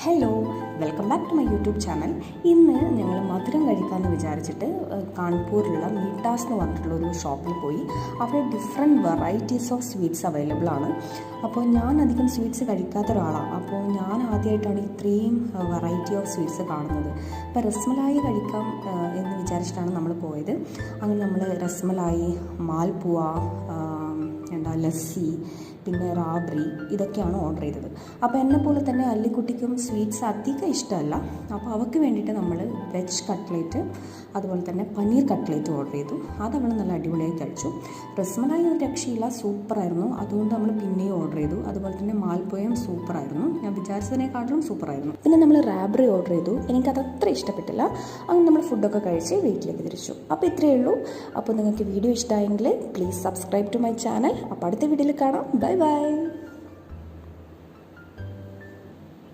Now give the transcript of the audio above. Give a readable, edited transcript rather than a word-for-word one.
Hello, welcome back to my YouTube channel. ഇന്ന് ഞങ്ങൾ മധുരം കഴിക്കാമെന്ന് വിചാരിച്ചിട്ട് കാൺപൂരിലുള്ള മീട്ടാസ് എന്ന് പറഞ്ഞിട്ടുള്ള ഒരു ഷോപ്പിൽ പോയി. അവിടെ different varieties of sweets available ആണ്. അപ്പോൾ ഞാൻ അധികം സ്വീറ്റ്സ് കഴിക്കാത്ത ഒരാളാണ്. അപ്പോൾ ഞാൻ ആദ്യമായിട്ടാണ് ഇത്രയും വെറൈറ്റി ഓഫ് സ്വീറ്റ്സ് കാണുന്നത്. അപ്പോൾ രസ്മലായി കഴിക്കാം എന്ന് വിചാരിച്ചിട്ടാണ് നമ്മൾ പോയത്. അങ്ങനെ നമ്മൾ രസ്മലായി, മാൽപുവ, ലസ്സി, പിന്നെ റാബ്രി ഇതൊക്കെയാണ് ഓർഡർ ചെയ്തത്. അപ്പോൾ എന്നെപ്പോലെ തന്നെ അല്ലിക്കുട്ടിക്കും സ്വീറ്റ്സ് അധികം ഇഷ്ടമല്ല. അപ്പോൾ അവൾക്ക് വേണ്ടിയിട്ട് നമ്മൾ വെജ് കട്ട്ലേറ്റ്, അതുപോലെ തന്നെ പനീർ കട്ട്ലേറ്റ് ഓർഡർ ചെയ്തു. അതവൾ നല്ല അടിപൊളിയായി കഴിച്ചു. രസ്മലായി ഒരു രക്ഷയില്ല, സൂപ്പറായിരുന്നു. അതുകൊണ്ട് നമ്മൾ പിന്നെയും ഓർഡർ ചെയ്തു. അതുപോലെ തന്നെ മാൽപ്പുവയും സൂപ്പറായിരുന്നു, ഞാൻ വിചാരിച്ചതിനേക്കാളും സൂപ്പറായിരുന്നു. പിന്നെ നമ്മൾ റാബ്രി ഓർഡർ ചെയ്തു. എനിക്കത് അത്ര ഇഷ്ടപ്പെട്ടില്ല. അങ്ങനെ നമ്മൾ ഫുഡൊക്കെ കഴിച്ച് വീട്ടിലേക്ക് തിരിച്ചു. അപ്പോൾ ഇത്രയേ ഉള്ളൂ. അപ്പോൾ നിങ്ങൾക്ക് വീഡിയോ ഇഷ്ടമായെങ്കിൽ please subscribe to my channel. അപ്പോൾ അടുത്ത വീഡിയോയിൽ കാണാം. Bye by.